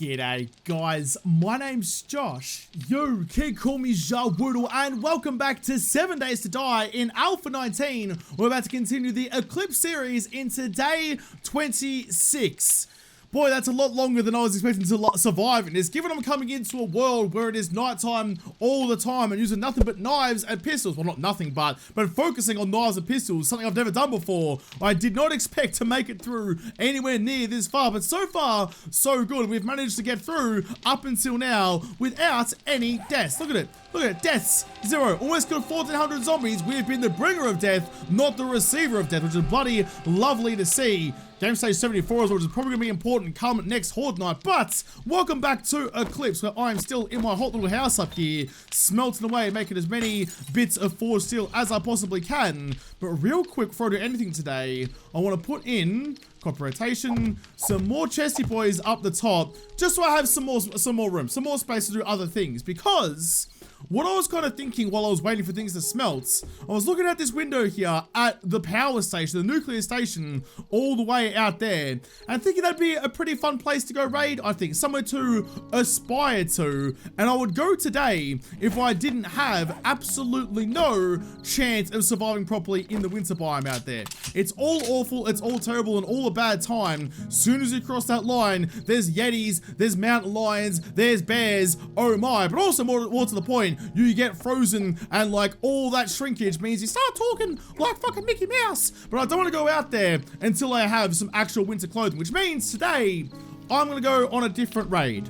G'day guys, my name's Josh. You can call me JaWoodle and welcome back to 7 Days to Die in Alpha 19. We're about to continue the Eclipse series into day 26. Boy, that's a lot longer than I was expecting to survive in this, given I'm coming into a world where it is nighttime all the time and using nothing but knives and pistols. Well, not nothing, but focusing on knives and pistols, something I've never done before. I did not expect to make it through anywhere near this far, but so far, so good. We've managed to get through up until now without any deaths. Look at it. Look at it. Deaths, 0. Almost killed 1,400 zombies. We've been the bringer of death, not the receiver of death, which is bloody lovely to see. Game stage 74 as well, which is probably going to be important come next Horde night. But welcome back to Eclipse, where I'm still in my hot little house up here, smelting away, making as many bits of forged steel as I possibly can. But real quick, before I do anything today, I want to put in copper rotation, some more chesty boys up the top, just so I have some more room, some more space to do other things. Because what I was kind of thinking while I was waiting for things to smelt, I was looking at this window here at the power station, the nuclear station, all the way out there, and thinking that'd be a pretty fun place to go raid, I think, somewhere to aspire to, and I would go today if I didn't have absolutely no chance of surviving properly in the winter biome out there. It's all awful, it's all terrible, and all a bad time. Soon as you cross that line, there's yetis, there's mountain lions, there's bears, oh my, but also more to the point, you get frozen and like all that shrinkage means you start talking like fucking Mickey Mouse. But I don't want to go out there until I have some actual winter clothing, which means today I'm going to go on a different raid.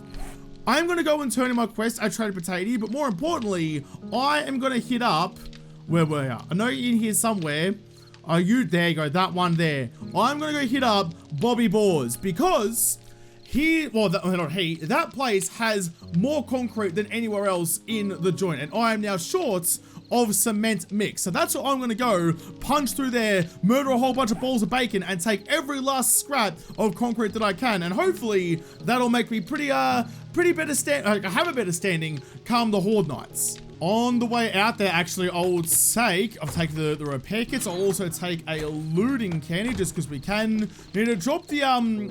I'm going to go and turn in my quest at Trade Potato, but more importantly, I am going to hit up, where were you? I know you're in here somewhere. Are you? There you go, that one there. I'm going to go hit up BOARS because that place has more concrete than anywhere else in the joint, and I am now short of cement mix. So that's what I'm gonna go, punch through there, murder a whole bunch of balls of bacon, and take every last scrap of concrete that I can, and hopefully that'll make me have a better standing come the Horde nights. On the way out there, actually, I'll take the repair kits. I'll also take a looting candy just because we can. Need to drop the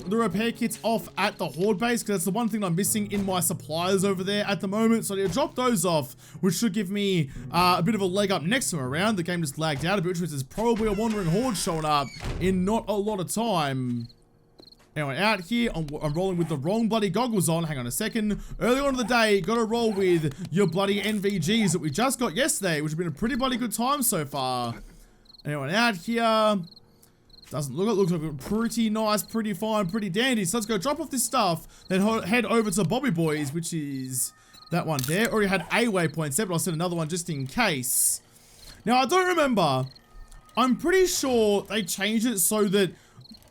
repair kits off at the Horde base because that's the one thing I'm missing in my supplies over there at the moment. So I need to drop those off, which should give me a bit of a leg up next time around. The game just lagged out a bit, which is probably a wandering Horde showing up in not a lot of time. Anyway, out here, I'm rolling with the wrong bloody goggles on. Hang on a second. Early on in the day, gotta roll with your bloody NVGs that we just got yesterday, which have been a pretty bloody good time so far. Anyway, out here, doesn't look, it looks like pretty nice, pretty fine, pretty dandy. So let's go drop off this stuff, then head over to Bobby Boys, which is that one there. Already had a waypoint set, but I'll set another one just in case. Now, I don't remember. I'm pretty sure they changed it so that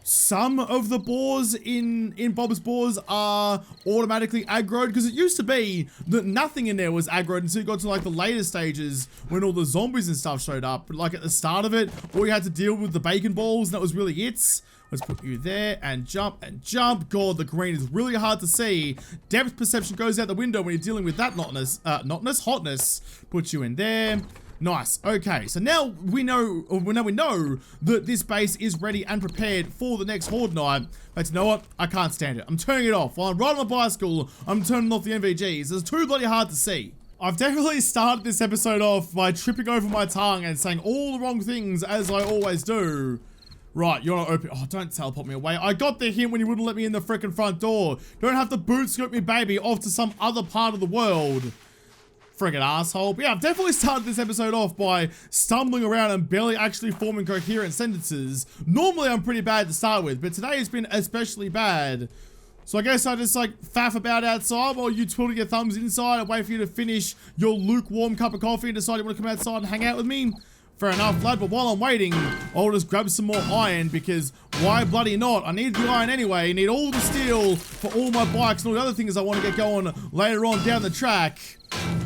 some of the boars in Bob's Boars are automatically aggroed, because it used to be that nothing in there was aggroed until you got to like the later stages when all the zombies and stuff showed up. But like at the start of it, all you had to deal with the bacon balls, and that was really it. Let's put you there and jump and jump. God, the green is really hard to see. Depth perception goes out the window when you're dealing with that hotness. Put you in there. Nice. Okay, so now we know that this base is ready and prepared for the next Horde night. But you know what? I can't stand it. I'm turning it off. While I'm riding my bicycle, I'm turning off the NVGs. It's too bloody hard to see. I've definitely started this episode off by tripping over my tongue and saying all the wrong things, as I always do. Right, you're not open. Oh, don't teleport me away. I got the hint when you wouldn't let me in the frickin' front door. Don't have to boot scoop me baby off to some other part of the world. Friggin' asshole. But yeah, I've definitely started this episode off by stumbling around and barely actually forming coherent sentences. Normally I'm pretty bad to start with, but today has been especially bad. So I guess I just like faff about outside while you twiddle your thumbs inside and wait for you to finish your lukewarm cup of coffee and decide you want to come outside and hang out with me. Fair enough, lad, but while I'm waiting, I'll just grab some more iron because why bloody not? I need the iron anyway. I need all the steel for all my bikes and all the other things I want to get going later on down the track.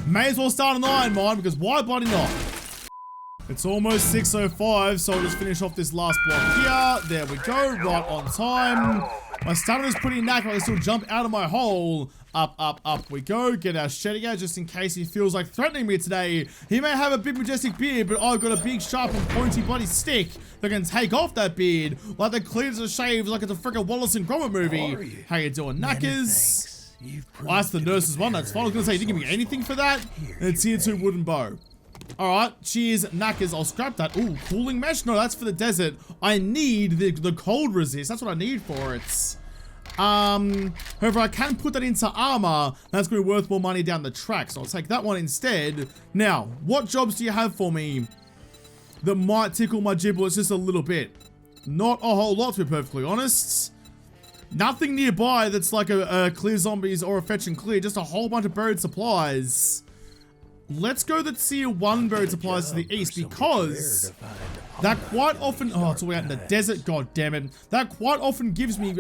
May as well start an iron mine because why bloody not? It's almost 6:05, so I'll just finish off this last block here. There we go, right on time. My stamina's pretty knackered. I can still jump out of my hole. Up we go. Get our Shetty out just in case he feels like threatening me today. He may have a big majestic beard, but I've got a big sharp and pointy bloody stick that can take off that beard like the cleaners are shaved like it's a frickin' Wallace and Gromit movie. How you doing, knackers? Oh, that's the nurse's one. That's fine. I was going to say, you didn't give me anything for that. And it's tier 2 wooden bow. Alright, cheers, knackers. I'll scrap that. Ooh, cooling mesh? No, that's for the desert. I need the cold resist. That's what I need for it. However, I can put that into armor. That's going to be worth more money down the track. So I'll take that one instead. Now, what jobs do you have for me that might tickle my giblets just a little bit? Not a whole lot, to be perfectly honest. Nothing nearby that's like a clear zombies or a fetch and clear. Just a whole bunch of buried supplies. Let's go the tier 1 buried supplies to the east, because that quite often, oh, it's all out in the desert, god damn it. That quite often gives me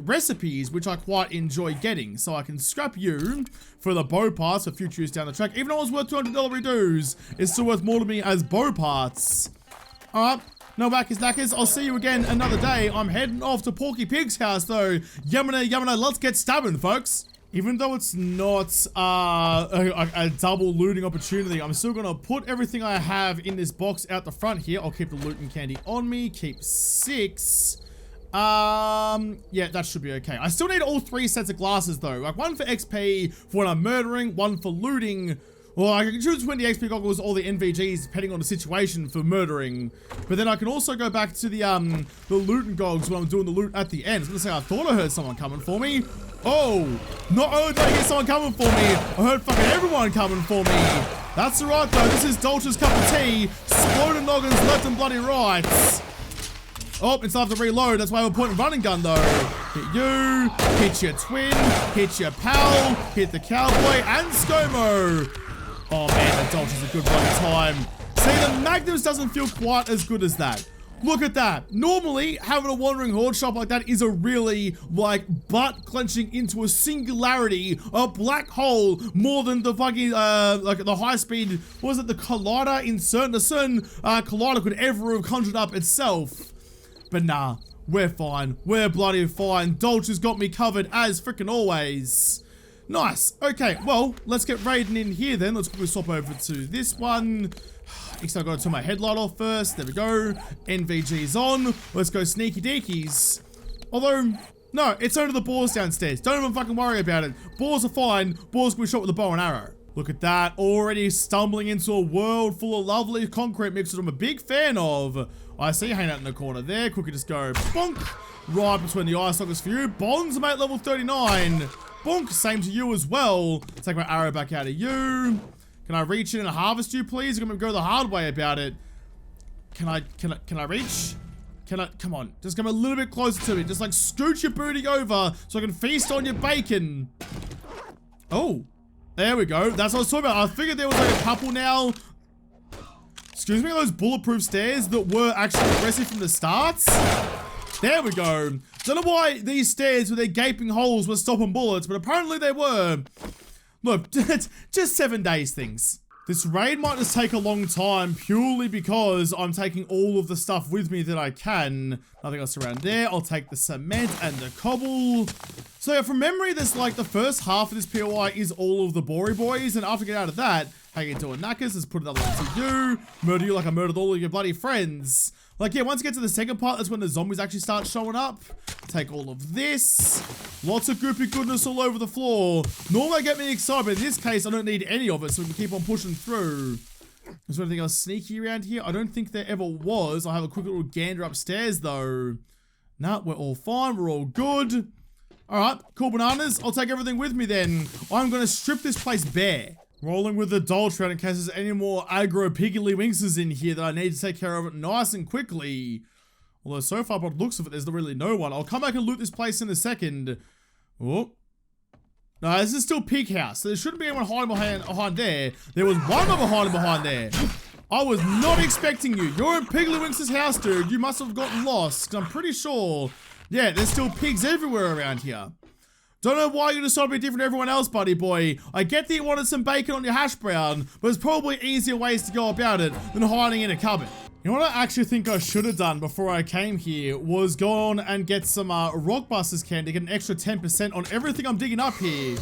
recipes, which I quite enjoy getting. So I can scrap you for the bow parts for future use down the track. Even though it was worth $200 redos, it's still worth more to me as bow parts. Alright. No whackers knackers, I'll see you again another day. I'm heading off to Porky Pig's house though. Yamina, yamina, let's get stabbing, folks. Even though it's not a double looting opportunity, I'm still gonna put everything I have in this box out the front here. I'll keep the loot and candy on me, keep 6. Yeah, that should be okay. I still need all 3 sets of glasses though. Like one for XP for when I'm murdering, one for looting. Well, I can choose 20 XP goggles or the NVGs depending on the situation for murdering. But then I can also go back to the looting goggles when I'm doing the loot at the end. I was gonna say, I thought I heard someone coming for me. Oh, not only did I hear someone coming for me, I heard fucking everyone coming for me. That's alright though, this is Dolce's cup of tea. Exploding noggins left and bloody right. Oh, it's time to reload. That's why I have a point and running gun though. Hit you, hit your twin, hit your pal, hit the cowboy, and ScoMo. Oh man, the Dolce is a good bloody time. See, the Magnums doesn't feel quite as good as that. Look at that. Normally, having a wandering horde shop like that is a really, like, butt clenching into a singularity, a black hole, more than the fucking, like, the high speed, what was it, the collider in certain collider could ever have conjured up itself. But nah, we're fine. We're bloody fine. Dolce's got me covered as freaking always. Nice. Okay, well, let's get raiding in here then. Let's quickly swap over to this one. Next, I've got to turn my headlight off first. There we go. NVG's on. Let's go sneaky deekies. Although, no, it's under the boars downstairs. Don't even fucking worry about it. Boars are fine. Boars can be shot with a bow and arrow. Look at that. Already stumbling into a world full of lovely concrete mixes I'm a big fan of. I see hanging out in the corner there. Quickly just go bonk. Right between the eye sockets for you. Bonds, mate, level 39. Bonk, same to you as well. Take my arrow back out of you. Can I reach in and harvest you, please? You're gonna go the hard way about it. Can I reach? Come on, just come a little bit closer to me. Just like scoot your booty over so I can feast on your bacon. Oh, there we go. That's what I was talking about. I figured there was like a couple now. Excuse me, those bulletproof stairs that were actually aggressive from the start. There we go. Don't know why these stairs with their gaping holes were stopping bullets, but apparently they were. Look, just 7 days things. This raid might just take a long time purely because I'm taking all of the stuff with me that I can. Nothing else around there. I'll take the cement and the cobble. So yeah, from memory, this like the first half of this POI is all of the Bory boys, and after I get out of that, how you doing, knackers? Let's put another one to you. Murder you like I murdered all of your bloody friends. Like, yeah, once you get to the second part, that's when the zombies actually start showing up. Take all of this. Lots of goopy goodness all over the floor. Normally, get me excited, but in this case, I don't need any of it, so we can keep on pushing through. Is there anything else sneaky around here? I don't think there ever was. I'll have a quick little gander upstairs, though. Nah, we're all fine. We're all good. All right, cool bananas. I'll take everything with me, then. I'm going to strip this place bare. Rolling with the Dolce in case there's any more aggro piggly winxes in here that I need to take care of it nice and quickly. Although so far, by the looks of it, there's really no one. I'll come back and loot this place in a second. Oh. No, this is still Pig House. So there shouldn't be anyone hiding behind there. There was one other hiding behind there. I was not expecting you. You're in Piggly Winx's house, dude. You must have gotten lost. I'm pretty sure. Yeah, there's still pigs everywhere around here. Don't know why you decided to be different to everyone else, buddy boy. I get that you wanted some bacon on your hash brown, but there's probably easier ways to go about it than hiding in a cupboard. You know what I actually think I should have done before I came here was go on and get some Rockbusters candy, get an extra 10% on everything I'm digging up here.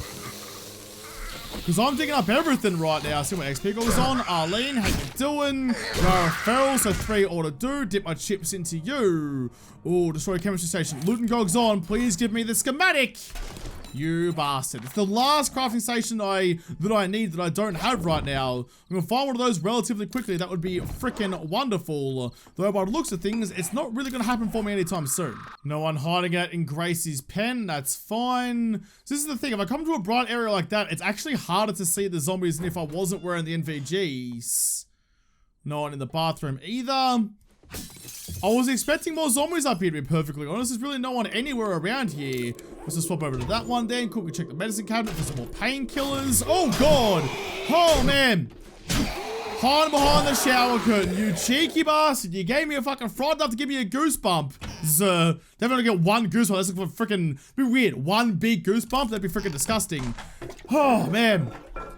Because I'm digging up everything right now. See what XP goes on. Arlene, how you doing? Yara Feral, so 3 ought to do. Dip my chips into you. Oh, destroy chemistry station. Loot and Gog's on. Please give me the schematic. You bastard. It's the last crafting station that I need that I don't have right now. I'm gonna find one of those relatively quickly. That would be freaking wonderful. Though by the looks of things, it's not really gonna happen for me anytime soon. No one hiding out in Gracie's pen. That's fine. So this is the thing. If I come to a bright area like that, it's actually harder to see the zombies than if I wasn't wearing the NVGs. No one in the bathroom either. I was expecting more zombies up here, to be perfectly honest. There's really no one anywhere around here. Let's just swap over to that one then. Quickly check the medicine cabinet for some more painkillers. Oh, God. Oh, man. Hide behind the shower curtain, you cheeky bastard. You gave me a fucking fright enough to give me a goosebump. They're gonna get one goosebump. That's like freaking be weird. One big goosebump? That'd be freaking disgusting. Oh, man.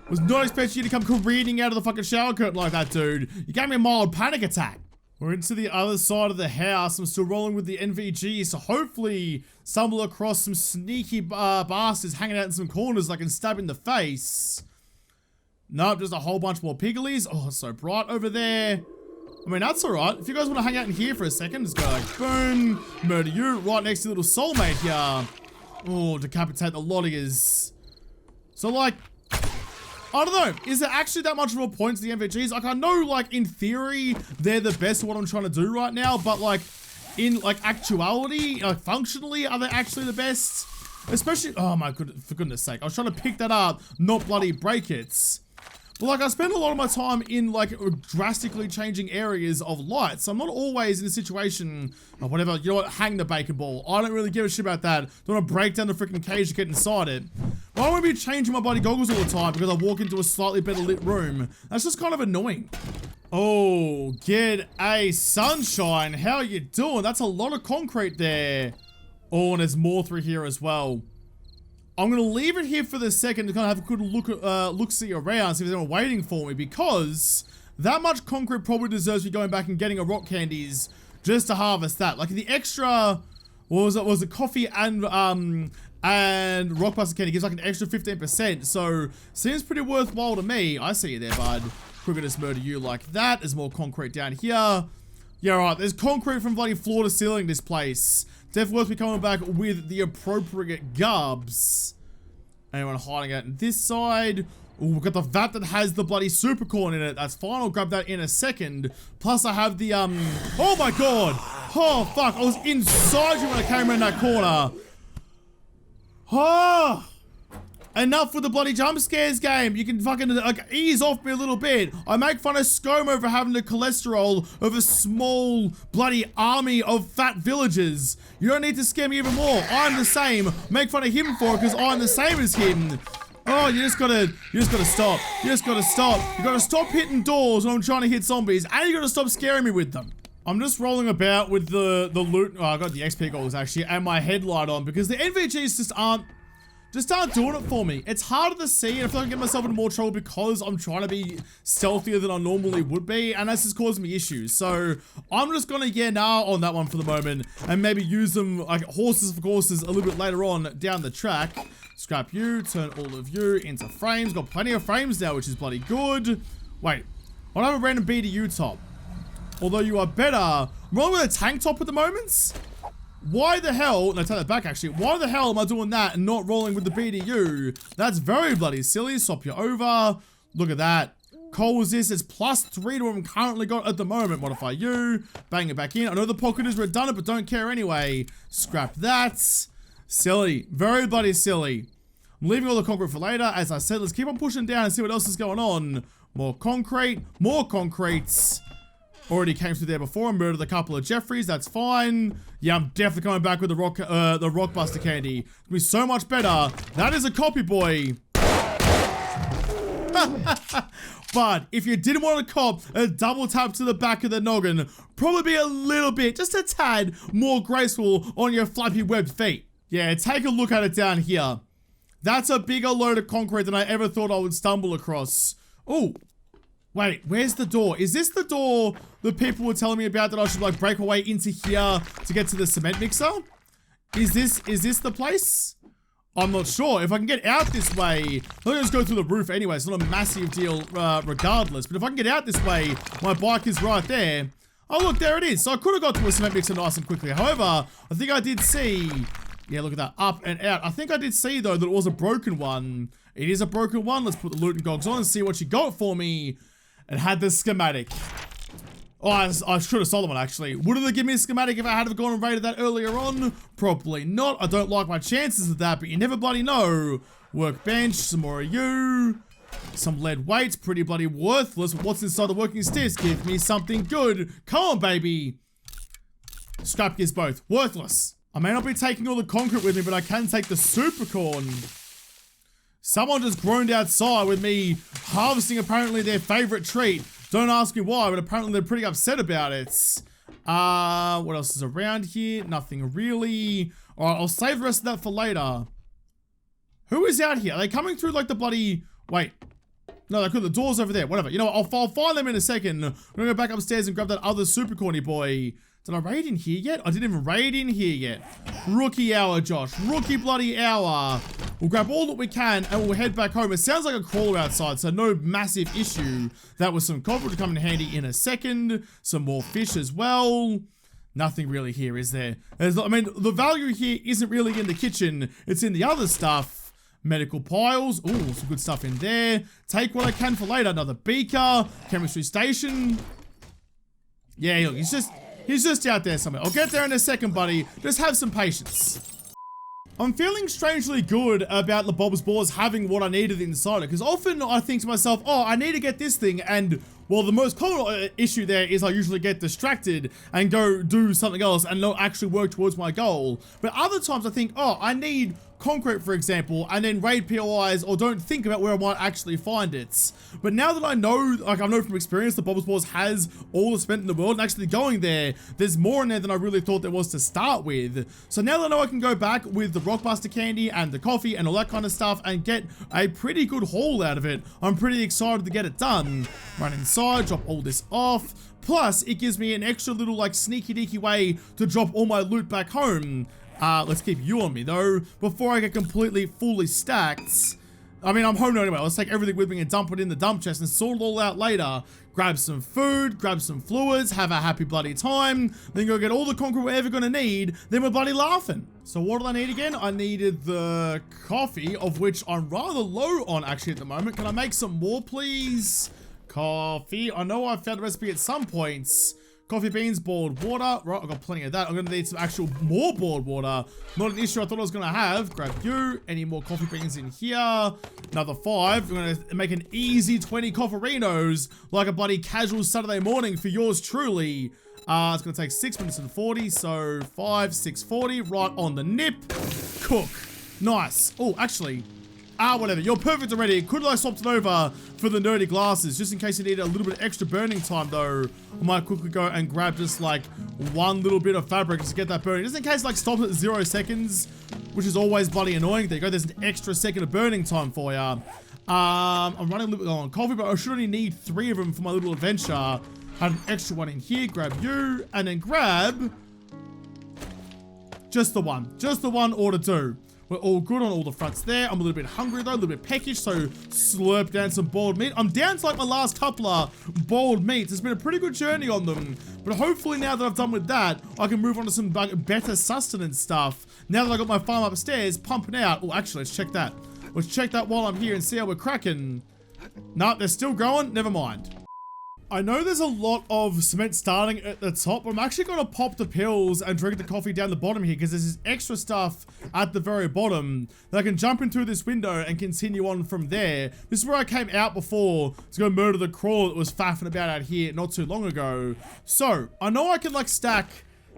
Was not expecting you to come careening out of the fucking shower curtain like that, dude. You gave me a mild panic attack. We're into the other side of the house. I'm still rolling with the NVG, so hopefully stumble across some sneaky bastards hanging out in some corners I can stab in the face. Nope, just a whole bunch more pigglies. Oh, it's so bright over there. I mean, that's alright. If you guys want to hang out in here for a second, just go like, boom, murder you right next to the little soulmate here. Oh, decapitate the lottiers. So, like, I don't know, is there actually that much of a point to the NVGs? Like, I know, like, in theory, they're the best at what I'm trying to do right now, but, like, in, like, actuality, like, functionally, are they actually the best? Especially, oh my goodness, for goodness sake, I was trying to pick that up, not bloody break it. But, like, I spend a lot of my time in, like, drastically changing areas of light, so I'm not always in a situation, or whatever, you know what, hang the bacon ball. I don't really give a shit about that. Don't want to break down the freaking cage to get inside it. But I don't want to be changing my bloody goggles all the time because I walk into a slightly better lit room. That's just kind of annoying. Oh, get a sunshine. How you doing? That's a lot of concrete there. Oh, and there's more through here as well. I'm going to leave it here for the second to kind of have a good look-see around, see if there's anyone waiting for me, because that much concrete probably deserves me going back and getting a rock candies just to harvest that. Like the extra, what was it? Was it coffee and rockbuster candy gives like an extra 15%, so seems pretty worthwhile to me. I see you there, bud. Quicker just murder you like that. There's more concrete down here. Yeah, right. There's concrete from bloody floor to ceiling in this place. Definitely worth me coming back with the appropriate gubs. Anyone hiding out in this side? Ooh, we've got the vat that has the bloody super corn in it. That's fine. I'll grab that in a second. Plus, I have the, oh my god. Oh, fuck. I was inside you when I came around that corner. Oh. Enough with the bloody jump scares game. You can fucking like ease off me a little bit. I make fun of ScoMo for having the cholesterol of a small bloody army of fat villagers. You don't need to scare me even more. I'm the same. Make fun of him for it because I'm the same as him. Oh, you just gotta stop. You just gotta stop. You gotta stop hitting doors when I'm trying to hit zombies, and you gotta stop scaring me with them. I'm just rolling about with the loot. Oh, I got the XP goals actually, and my headlight on because the NVGs just aren't doing it for me. It's harder to see, and I feel like I get myself into more trouble because I'm trying to be stealthier than I normally would be, and that's just causing me issues. So I'm just gonna on that one for the moment, and maybe use them like horses for courses a little bit later on down the track. Scrap you, turn all of you into frames. Got plenty of frames now, which is bloody good. Wait, I don't have a random BDU top. Although you are better. I'm rolling with a tank top at the moment. Why the hell, no, take that back actually, why the hell am I doing that and not rolling with the BDU? That's very bloody silly. Swap you over. Look at that. Coal was this, it's +3 to what I'm currently got at the moment. Modify you, bang it back in. I know the pocket is redundant, but don't care anyway. Scrap that. Silly, very bloody silly. I'm leaving all the concrete for later. As I said, let's keep on pushing down and see what else is going on. More concrete, more concretes. Already came through there before and murdered a couple of Jeffreys. That's fine. Yeah, I'm definitely coming back with the rockbuster candy. It'll be so much better. That is a copy boy. But if you didn't want to cop a double tap to the back of the noggin, probably be a little bit, just a tad more graceful on your flappy webbed feet. Yeah, take a look at it down here. That's a bigger load of concrete than I ever thought I would stumble across. Oh. Wait, where's the door? Is this the door that people were telling me about that I should like break away into here to get to the cement mixer? Is this the place? I'm not sure. If I can get out this way, let me just go through the roof anyway. It's not a massive deal regardless. But if I can get out this way, my bike is right there. Oh look, there it is. So I could have got to a cement mixer nice and quickly. However, I think I did see Yeah, look at that. Up and out. I think I did see, though, that it was a broken one. It is a broken one. Let's put the loot and gogs on and see what you got for me. It had the schematic. Oh, I should have sold one, actually. Would it have given me a schematic if I had gone and raided that earlier on? Probably not. I don't like my chances of that, but you never bloody know. Workbench, some more of you. Some lead weights, pretty bloody worthless. What's inside the working sticks? Give me something good. Come on, baby. Scrap gears both. Worthless. I may not be taking all the concrete with me, but I can take the super corn. Someone just groaned outside with me harvesting apparently their favorite treat. Don't ask me why, but apparently they're pretty upset about it. What else is around here? Nothing really. Alright, I'll save the rest of that for later. Who is out here? Are they coming through like the bloody... Wait. No, they could. The door's over there. Whatever. You know what? I'll find them in a second. I'm gonna go back upstairs and grab that other super corny boy. Did I raid in here yet? I didn't even raid in here yet. Rookie hour, Josh. Rookie bloody hour. We'll grab all that we can and we'll head back home. It sounds like a crawler outside, so no massive issue. That was some copper to come in handy in a second. Some more fish as well. Nothing really here, is there? I mean, the value here isn't really in the kitchen. It's in the other stuff. Medical piles. Ooh, some good stuff in there. Take what I can for later. Another beaker. Chemistry station. Yeah, look, he's just out there somewhere. I'll get there in a second, buddy. Just have some patience. I'm feeling strangely good about the BOARS having what I needed inside it, because often I think to myself, oh, I need to get this thing, and well, the most common issue there is I usually get distracted and go do something else and not actually work towards my goal. But other times I think, oh, I need concrete, for example, and then raid POIs or don't think about where I might actually find it. But now that I know, like I know from experience, the BOARS has all the cement in the world, and actually going there, there's more in there than I really thought there was to start with. So now that I know I can go back with the Rockbuster candy and the coffee and all that kind of stuff and get a pretty good haul out of it, I'm pretty excited to get it done. Run inside, drop all this off. Plus, it gives me an extra little like sneaky deaky way to drop all my loot back home. Let's keep you on me though, before I get completely fully stacked. I mean, I'm home now anyway. Let's take everything with me and dump it in the dump chest and sort it all out later. Grab some food, grab some fluids, have a happy bloody time, then go get all the concrete we're ever gonna need, then we're bloody laughing. So what did I need again? I needed the coffee, of which I'm rather low on actually at the moment. Can I make some more, please? Coffee. I know I found a recipe at some points. Coffee beans, boiled water. Right, I've got plenty of that. I'm going to need some actual more boiled water. Not an issue I thought I was going to have. Grab you. Any more coffee beans in here? Another 5. We're going to make an easy 20 cofferinos like a bloody casual Saturday morning for yours truly. It's going to take 6 minutes and 40. So 5, 6:40. Right on the nip. Cook. Nice. Oh, actually... whatever. You're perfect already. Could I swapped it over for the nerdy glasses? Just in case you need a little bit of extra burning time, though. I might quickly go and grab just, like, one little bit of fabric just to get that burning. Just in case, like, stops at 0 seconds, which is always bloody annoying. There you go. There's an extra second of burning time for ya. I'm running a little bit low on coffee, but I should only need 3 of them for my little adventure. Have an extra one in here. Grab you. And then grab... just the one. Just the one or the 2. We're all good on all the fronts there. I'm a little bit hungry though, a little bit peckish, so slurp down some boiled meat. I'm down to like my last couple of boiled meats. It's been a pretty good journey on them, but hopefully now that I've done with that, I can move on to some better sustenance stuff. Now that I got my farm upstairs pumping out. Oh, actually, let's check that. Let's check that while I'm here and see how we're cracking. Nope, they're still growing. Never mind. I know there's a lot of cement starting at the top, but I'm actually going to pop the pills and drink the coffee down the bottom here because there's this extra stuff at the very bottom that I can jump in through this window and continue on from there. This is where I came out before to go murder the crawler that was faffing about out here not too long ago. So, I know I can like stack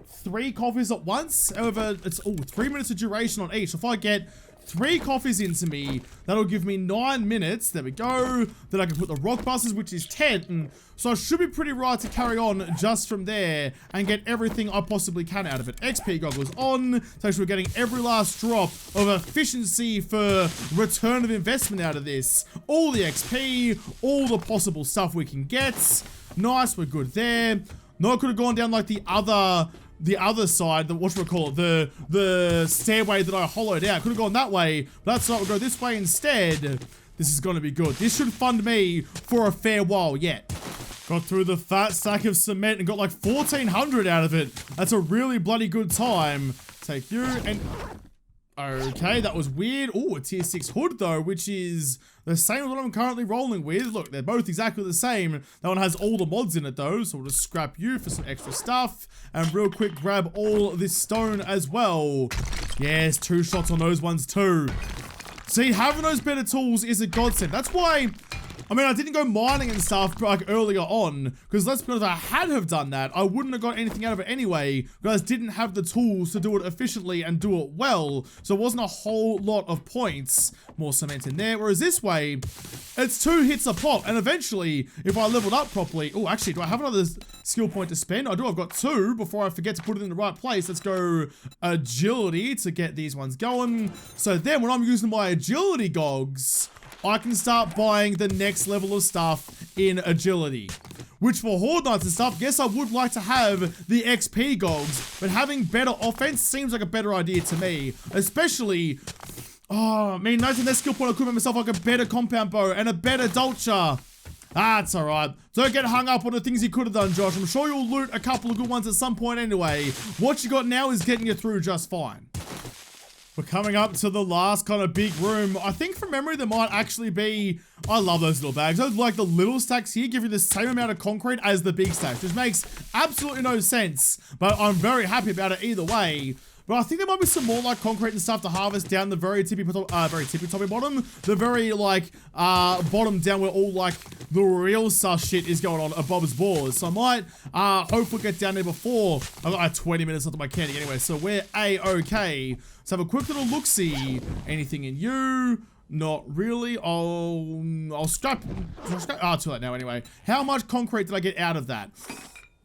3 coffees at once. However, it's 3 minutes of duration on each. So if I get 3 coffees into me, that'll give me 9 minutes. There we go. Then I can put the rock busters, which is 10. And so I should be pretty right to carry on just from there and get everything I possibly can out of it. XP goggles on. So we're getting every last drop of efficiency for return of investment out of this. All the XP, all the possible stuff we can get. Nice, we're good there. No, I could have gone down like the other side, the stairway that I hollowed out. Could have gone that way, but that's not. We'll go this way instead. This is going to be good. This should fund me for a fair while yet. Got through the fat stack of cement and got like 1,400 out of it. That's a really bloody good time. Take you and... Okay, that was weird. Oh, a tier 6 hood though, which is the same as what I'm currently rolling with. Look, they're both exactly the same. That one has all the mods in it though, so we'll just scrap you for some extra stuff. And real quick, grab all this stone as well. Yes, 2 shots on those ones too. See, having those better tools is a godsend. That's why, I mean, I didn't go mining and stuff like earlier on, because let's be honest, if I had have done that, I wouldn't have got anything out of it anyway, because I didn't have the tools to do it efficiently and do it well, so it wasn't a whole lot of points. More cement in there, whereas this way, it's 2 hits a pop, and eventually, if I leveled up properly, oh, actually, do I have another skill point to spend? I do, I've got 2 before I forget to put it in the right place. Let's go agility to get these ones going. So then, when I'm using my agility gogs, I can start buying the next level of stuff in agility. Which for Horde Knights and stuff, yes, I would like to have the XP gogs, but having better offense seems like a better idea to me. Especially, oh, I mean, noting that skill point, I could make myself like a better compound bow and a better Dolce. That's alright. Don't get hung up on the things you could have done, Josh. I'm sure you'll loot a couple of good ones at some point anyway. What you got now is getting you through just fine. We're coming up to the last kind of big room. I think from memory there might actually be, I love those little bags. Those like the little stacks here give you the same amount of concrete as the big stacks, which makes absolutely no sense, but I'm very happy about it either way. But I think there might be some more like concrete and stuff to harvest down the very tippy toppy bottom. The very like bottom down where all like the real sus shit is going on above BOARS. So I might hopefully get down there before. I've got like 20 minutes left of my candy anyway, so we're A-okay. Let's have a quick little look-see. Anything in you? Not really. I'll scrap. Too late now anyway. How much concrete did I get out of that?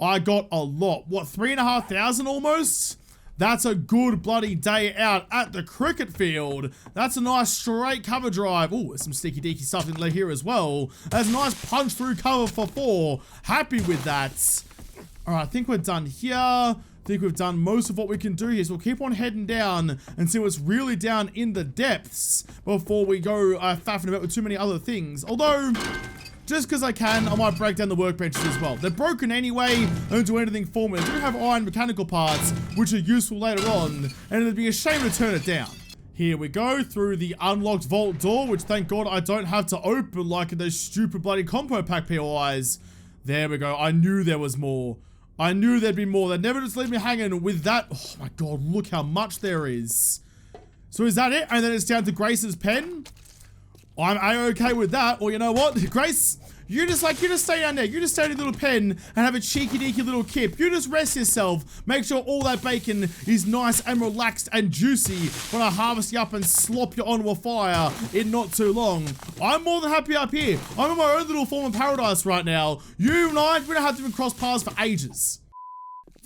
I got a lot. What, 3,500 almost? That's a good bloody day out at the cricket field. That's a nice straight cover drive. Oh, there's some sticky deaky stuff in here as well. That's a nice punch through cover for 4. Happy with that. All right, I think we're done here. I think we've done most of what we can do here. So we'll keep on heading down and see what's really down in the depths before we go faffing about with too many other things. Although, just because I can, I might break down the workbenches as well. They're broken anyway, don't do anything for me. I do have iron mechanical parts, which are useful later on, and it'd be a shame to turn it down. Here we go, through the unlocked vault door, which thank God I don't have to open like those stupid bloody compo pack POIs. There we go, I knew there was more. I knew there'd be more. They'd never just leave me hanging with that. Oh my God, look how much there is. So is that it? And then it's down to Grace's pen? I'm A-okay with that. Or you know what, Grace, you just stay down there. You just stay in your little pen and have a cheeky deaky little kip. You just rest yourself. Make sure all that bacon is nice and relaxed and juicy when I harvest you up and slop you onto a fire in not too long. I'm more than happy up here. I'm in my own little form of paradise right now. You and I, we don't have to even cross paths for ages.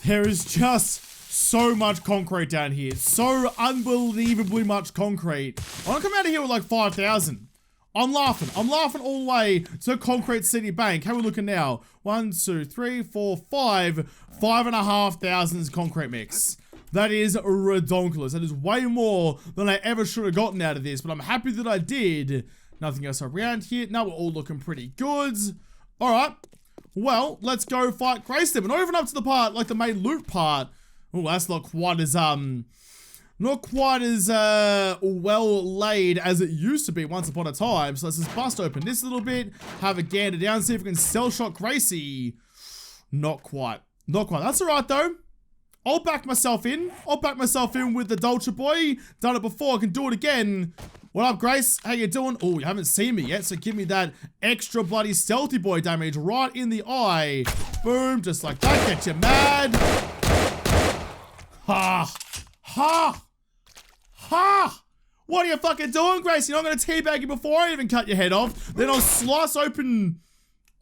There is just so much concrete down here. So unbelievably much concrete. I want to come out of here with like 5,000. I'm laughing all the way to Concrete City Bank. How are we looking now? 1, 2, 3, 4, 5. 5,500 is concrete mix. That is redonkulous. That is way more than I ever should have gotten out of this, but I'm happy that I did. Nothing else around here. Now we're all looking pretty good. All right. Well, let's go fight Grace then. We're not even up to the part, like the main loot part. Oh, that's not quite as, well laid as it used to be once upon a time. So let's just bust open this a little bit, have a gander down, see if we can cell shock Gracie. Not quite. Not quite. That's all right though. I'll back myself in. I'll back myself in with the Dolce boy. Done it before, I can do it again. What up, Grace? How you doing? Oh, you haven't seen me yet, so give me that extra bloody stealthy boy damage right in the eye. Boom, just like that. Get you mad. Ha. Ha. Ha! What are you fucking doing, Grace? You're not going to teabag you before I even cut your head off. Then I'll slice open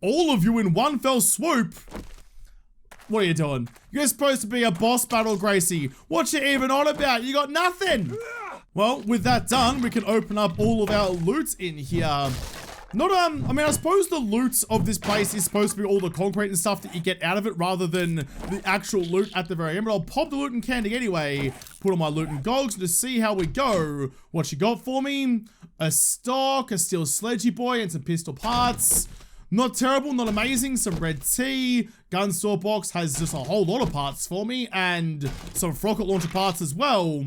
all of you in one fell swoop. What are you doing? You're supposed to be a boss battle, Gracie. What you even on about? You got nothing. Well, with that done, we can open up all of our loot in here. Not, I mean, I suppose the loot of this place is supposed to be all the concrete and stuff that you get out of it rather than the actual loot at the very end, but I'll pop the loot and candy anyway. Put on my loot and gogs to see how we go. What you got for me? A stock, a steel sledgy boy, and some pistol parts. Not terrible, not amazing. Some red tea. Gun store box has just a whole lot of parts for me, and some rocket launcher parts as well.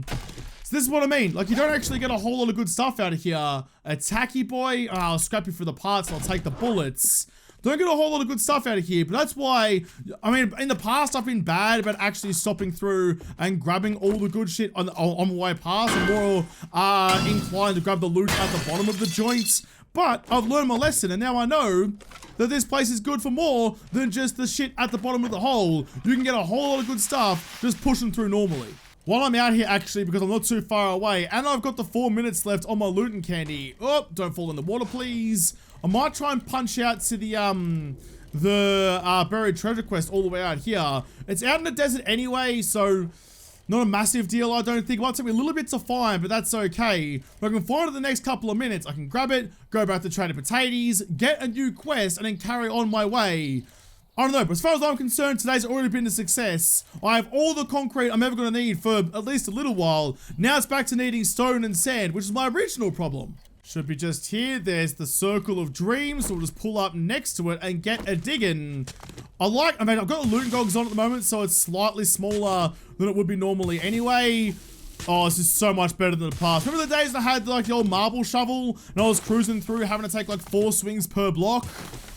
So this is what I mean. Like, you don't actually get a whole lot of good stuff out of here. Attacky boy. Oh, I'll scrap you for the parts. I'll take the bullets. Don't get a whole lot of good stuff out of here, but that's why, I mean, in the past, I've been bad about actually stopping through and grabbing all the good shit on my way past. I'm more inclined to grab the loot at the bottom of the joints, but I've learned my lesson, and now I know that this place is good for more than just the shit at the bottom of the hole. You can get a whole lot of good stuff just pushing through normally. While I'm out here, actually, because I'm not too far away, and I've got the 4 minutes left on my loot and candy. Oh, don't fall in the water, please. I might try and punch out to the buried treasure quest all the way out here. It's out in the desert anyway, so not a massive deal, I don't think. It might take me a little bit to find, but that's okay. If I can find it in the next couple of minutes, I can grab it, go back to Trader Potatoes, get a new quest, and then carry on my way. I don't know, but as far as I'm concerned, today's already been a success. I have all the concrete I'm ever going to need for at least a little while. Now it's back to needing stone and sand, which is my original problem. Should be just here. There's the circle of dreams. So we'll just pull up next to it and get a digging. I mean, I've got the loot gogs on at the moment, so it's slightly smaller than it would be normally anyway. Oh, this is so much better than the past. Remember the days I had like the old marble shovel and I was cruising through having to take like 4 swings per block?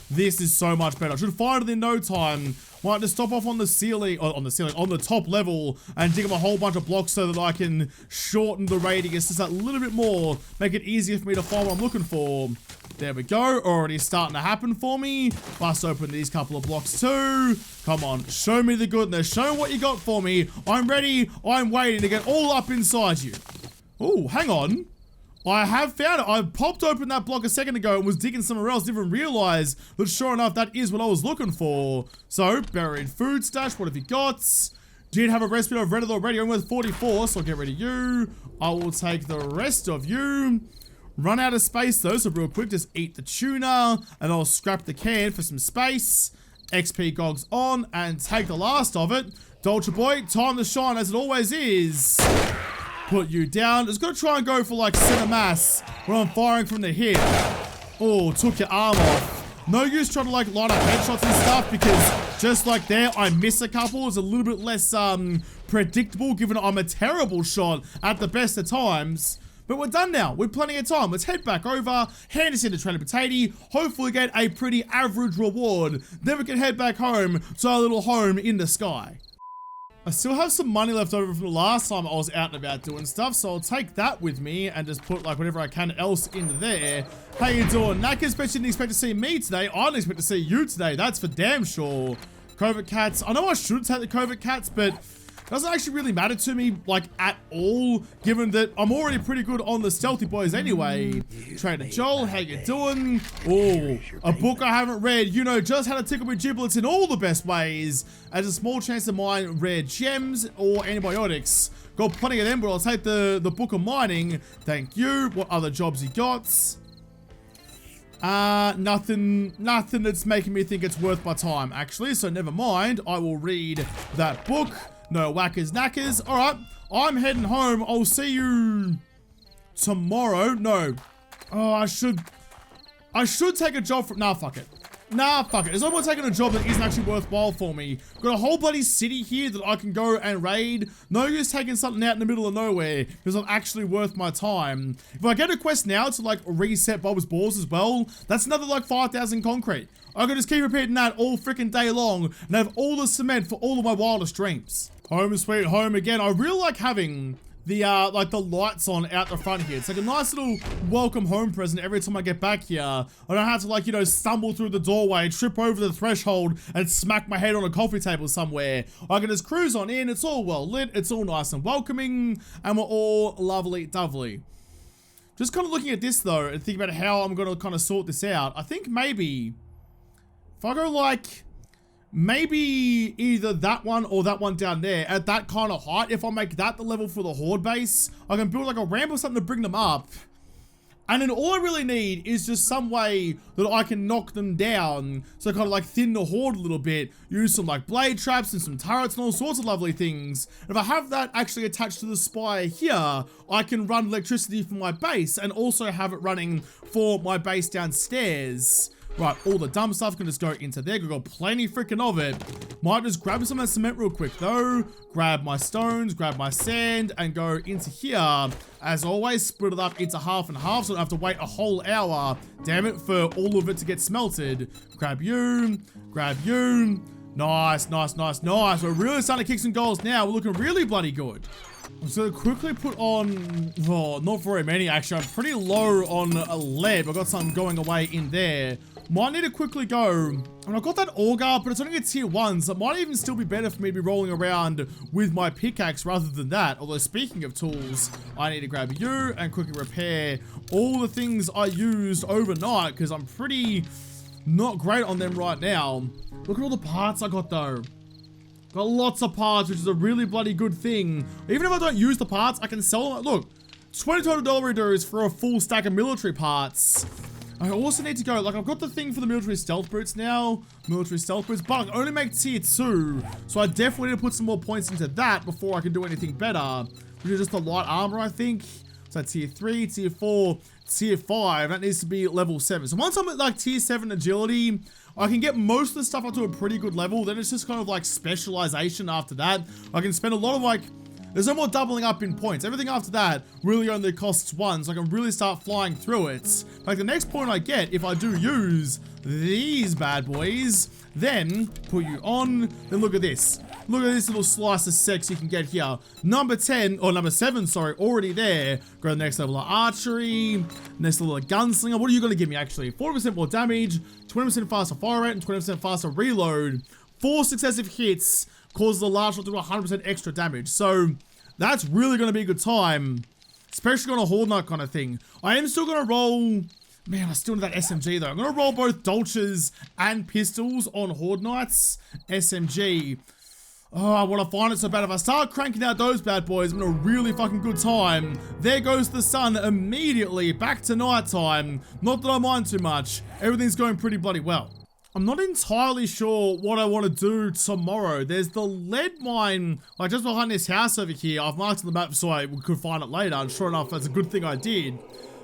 This is so much better. I should find it in no time. Might just stop off on the ceiling, on the top level and dig up a whole bunch of blocks so that I can shorten the radius just a little bit more, make it easier for me to find what I'm looking for. There we go, already starting to happen for me. Bust open these couple of blocks too. Come on, show me the goodness. Show me what you got for me. I'm ready, I'm waiting to get all up inside you. Oh, hang on. I have found it. I popped open that block a second ago and was digging somewhere else. Didn't even realize that sure enough, that is what I was looking for. So, buried food stash. What have you got? Did have a recipe I've read it already. I'm worth 44, so I'll get rid of you. I will take the rest of you. Run out of space though, so real quick, just eat the tuna. And I'll scrap the can for some space. XP gogs on and take the last of it. Dolce boy, time to shine as it always is. Put you down. Just gotta try and go for like center mass when I'm firing from the hip. Oh, took your arm off. No use trying to like line up headshots and stuff because just like there, I miss a couple. It's a little bit less predictable given I'm a terrible shot at the best of times. But we're done now. We've plenty of time. Let's head back over, hand us into Trader Potato, hopefully get a pretty average reward. Then we can head back home to our little home in the sky. I still have some money left over from the last time I was out and about doing stuff, so I'll take that with me and just put like whatever I can else into there. How you doing, Knackers? Bet you didn't expect to see me today. I didn't expect to see you today, that's for damn sure. Covert cats. I know I should take the covert cats, but it doesn't actually really matter to me, like, at all, given that I'm already pretty good on the stealthy boys anyway. Trader Joel, how you doing? Oh, a book I haven't read. You know just how to tickle me giblets in all the best ways. As a small chance of mine, rare gems or antibiotics. Got plenty of them, but I'll take the book of mining. Thank you. What other jobs you got? Nothing that's making me think it's worth my time, actually, so never mind. I will read that book. No whackers knackers. Alright, I'm heading home. I'll see you tomorrow. No. Oh, I should take a job from... Nah, fuck it. Nah, fuck it. As long as I'm taking a job that isn't actually worthwhile for me. Got a whole bloody city here that I can go and raid. No use taking something out in the middle of nowhere because it's actually worth my time. If I get a quest now to like reset Bob's balls as well, that's another like 5,000 concrete. I can just keep repeating that all freaking day long and have all the cement for all of my wildest dreams. Home sweet home again. I really like having the like the lights on out the front here. It's like a nice little welcome home present every time I get back here. I don't have to like, you know, stumble through the doorway, trip over the threshold and smack my head on a coffee table somewhere. I can just cruise on in. It's all well lit. It's all nice and welcoming and we're all lovely dovely. Just kind of looking at this though and thinking about how I'm going to kind of sort this out. I think maybe if I go like maybe either that one or that one down there at that kind of height, if I make that the level for the horde base, I can build like a ramp or something to bring them up. And then all I really need is just some way that I can knock them down. So kind of like thin the horde a little bit, use some like blade traps and some turrets and all sorts of lovely things. If I have that actually attached to the spire here, I can run electricity for my base and also have it running for my base downstairs. Right, all the dumb stuff can just go into there. We've got plenty freaking of it. Might just grab some of that cement real quick though. Grab my stones, grab my sand, and go into here. As always, split it up into half and half so I don't have to wait a whole hour, damn it, for all of it to get smelted. Grab you, grab you. Nice, nice, nice, nice. We're really starting to kick some goals now. We're looking really bloody good. I'm just gonna quickly put on, oh, not very many actually. I'm pretty low on lead. I've got something going away in there. Might need to quickly go. And I've got that auger, but it's only a tier 1, so it might even still be better for me to be rolling around with my pickaxe rather than that. Although speaking of tools, I need to grab you and quickly repair all the things I used overnight because I'm pretty not great on them right now. Look at all the parts I got though. Got lots of parts, which is a really bloody good thing. Even if I don't use the parts, I can sell them. Look, $20 for a full stack of military parts. I also need to go, like, I've got the thing for the military stealth boots now. Military stealth boots, but I can only make tier 2. So I definitely need to put some more points into that before I can do anything better. Which is just the light armor, I think. So tier 3, tier 4, tier 5. That needs to be level 7. So once I'm at, like, tier 7 agility, I can get most of the stuff up to a pretty good level. Then it's just kind of, like, specialization after that. I can spend a lot of, like, there's no more doubling up in points. Everything after that really only costs 1, so I can really start flying through it. Like the next point I get, if I do use these bad boys, then put you on, then look at this. Look at this little slice of sex you can get here. Number 10, or number 7, sorry, already there. Go to the next level of archery, next level of gunslinger. What are you going to give me actually? 40% more damage, 20% faster fire rate, and 20% faster reload. 4 successive hits causes the last shot to do 100% extra damage. So that's really going to be a good time, especially on a Horde Night kind of thing. I am still going to roll, man, I still need that SMG though. I'm going to roll both Dolches and pistols on Horde Nights. SMG. Oh, I want to find it so bad. If I start cranking out those bad boys, I'm in a really fucking good time. There goes the sun immediately back to nighttime. Not that I mind too much. Everything's going pretty bloody well. I'm not entirely sure what I want to do tomorrow. There's the lead mine, like just behind this house over here. I've marked on the map so I could find it later, and sure enough, that's a good thing I did.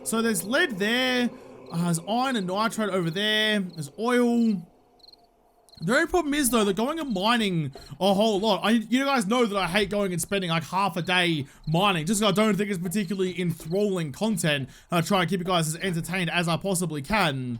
So there's lead there, there's iron and nitrate over there, there's oil. The only problem is though, that going and mining a whole lot, you guys know that I hate going and spending like half a day mining, just because I don't think it's particularly enthralling content. I try and keep you guys as entertained as I possibly can.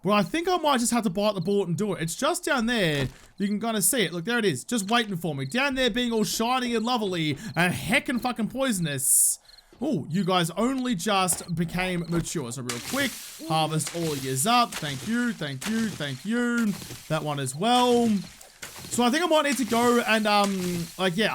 But I think I might just have to bite the bullet and do it. It's just down there. You can kind of see it. Look, there it is. Just waiting for me. Down there being all shiny and lovely and heckin' fucking poisonous. Oh, you guys only just became mature. So real quick, harvest all yours up. Thank you, thank you, thank you. That one as well. So I think I might need to go and, like, yeah,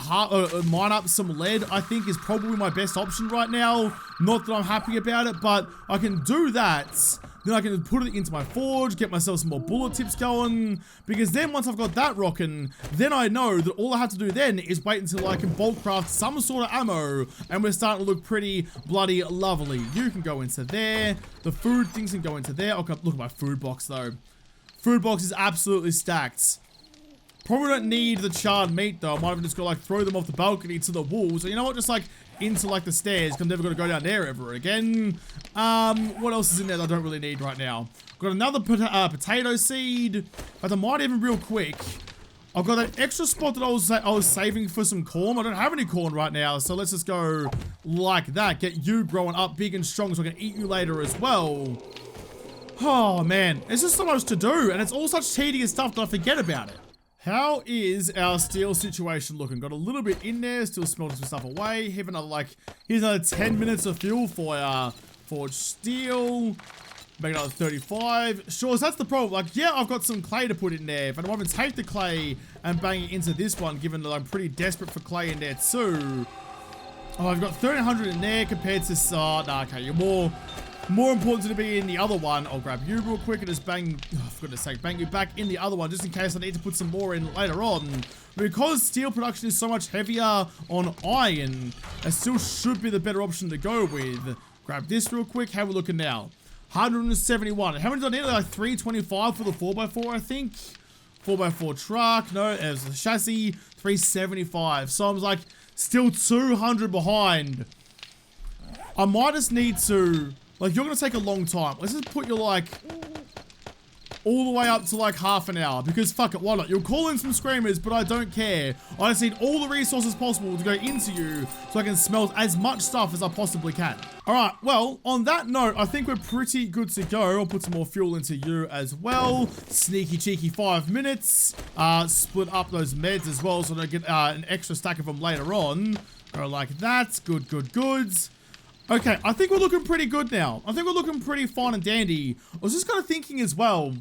mine up some lead, I think is probably my best option right now. Not that I'm happy about it, but I can do that. Then I can put it into my forge, get myself some more bullet tips going, because then once I've got that rocking, then I know that all I have to do then is wait until I can bulk craft some sort of ammo, and we're starting to look pretty bloody lovely. You can go into there, the food things can go into there. Okay, look at my food box though. Food box is absolutely stacked. Probably don't need the charred meat though. I might even just go like throw them off the balcony to the walls. So you know what, just like into like the stairs, because I'm never going to go down there ever again. What else is in there that I don't really need right now? Got another potato seed, but I might even real quick. I've got that extra spot that I was saving for some corn. I don't have any corn right now, so let's just go like that. Get you growing up big and strong so I can eat you later as well. Oh man, it's just so much to do, and it's all such tedious stuff that I forget about it. How is our steel situation looking? Got a little bit in there, still smelting some stuff away. Here's another 10 minutes of fuel for forge steel. Make another 35. Sure, so that's the problem. Like, yeah, I've got some clay to put in there, but I want to take the clay and bang it into this one, given that I'm pretty desperate for clay in there too. Oh, I've got 1300 in there compared to, nah, okay, you're more important to be in the other one. I'll grab you real quick and just bang, oh, for goodness sake, bang you back in the other one just in case I need to put some more in later on. Because steel production is so much heavier on iron, it still should be the better option to go with. Grab this real quick. How are we looking now? 171. How many do I need? Like 325 for the 4x4, I think. 4x4 truck. No, there's the chassis. 375. So I was like still 200 behind. I might just need to... Like, you're going to take a long time. Let's just put you, like... all the way up to like half an hour, because fuck it, why not? You'll call in some screamers, but I don't care. I just need all the resources possible to go into you so I can smelt as much stuff as I possibly can. All right, well, on that note, I think we're pretty good to go. I'll put some more fuel into you as well. Sneaky cheeky 5 minutes. Split up those meds as well so that I get an extra stack of them later on. Go like that. Good, good, good. Okay, I think we're looking pretty good now. I think we're looking pretty fine and dandy. I was just kind of thinking as well.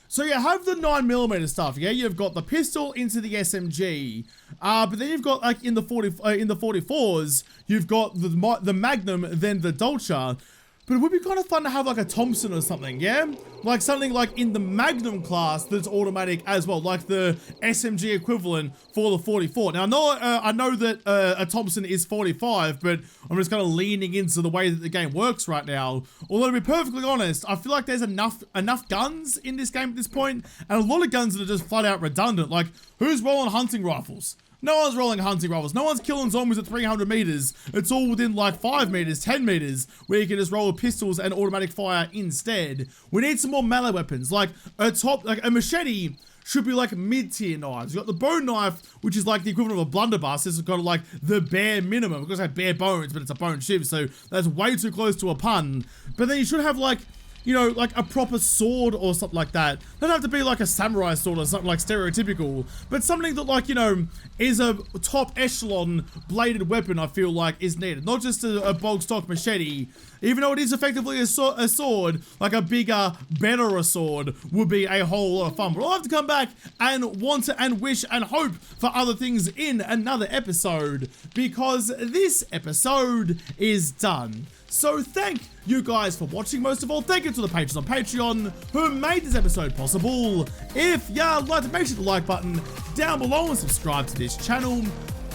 So you have the 9mm stuff, yeah? You've got the pistol into the SMG, but then you've got like in the 44s, you've got the Magnum, then the Docile. But it would be kind of fun to have like a Thompson or something, yeah? Like something like in the Magnum class that's automatic as well, like the SMG equivalent for the 44. Now, I know that a Thompson is 45, but I'm just kind of leaning into the way that the game works right now. Although, to be perfectly honest, I feel like there's enough guns in this game at this point, and a lot of guns that are just flat out redundant. Like, who's rolling hunting rifles? No one's rolling hunting rifles. No one's killing zombies at 300 meters. It's all within like 5 meters, 10 meters, where you can just roll with pistols and automatic fire instead. We need some more melee weapons. Like a machete should be like mid-tier knives. You got the bone knife, which is like the equivalent of a blunderbuss. This is kind of like the bare minimum. Of course, I have bare bones, but it's a bone shiv, so that's way too close to a pun. But then you should have like, you know, like a proper sword or something like that. Doesn't have to be like a samurai sword or something like stereotypical, but something that like, you know, is a top echelon bladed weapon, I feel like is needed. Not just a bog stock machete, even though it is effectively a sword, like a bigger, better sword would be a whole lot of fun. But I'll have to come back and want to and wish and hope for other things in another episode, because this episode is done. So thank you guys for watching. Most of all, thank you to the patrons on Patreon who made this episode possible. If you'd like to, make sure the like button down below and subscribe to this channel.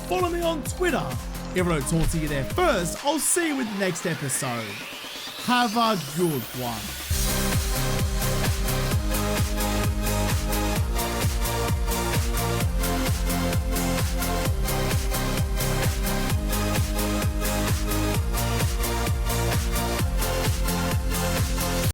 Follow me on Twitter. If I don't talk to you there first, I'll see you in the next episode. Have a good one.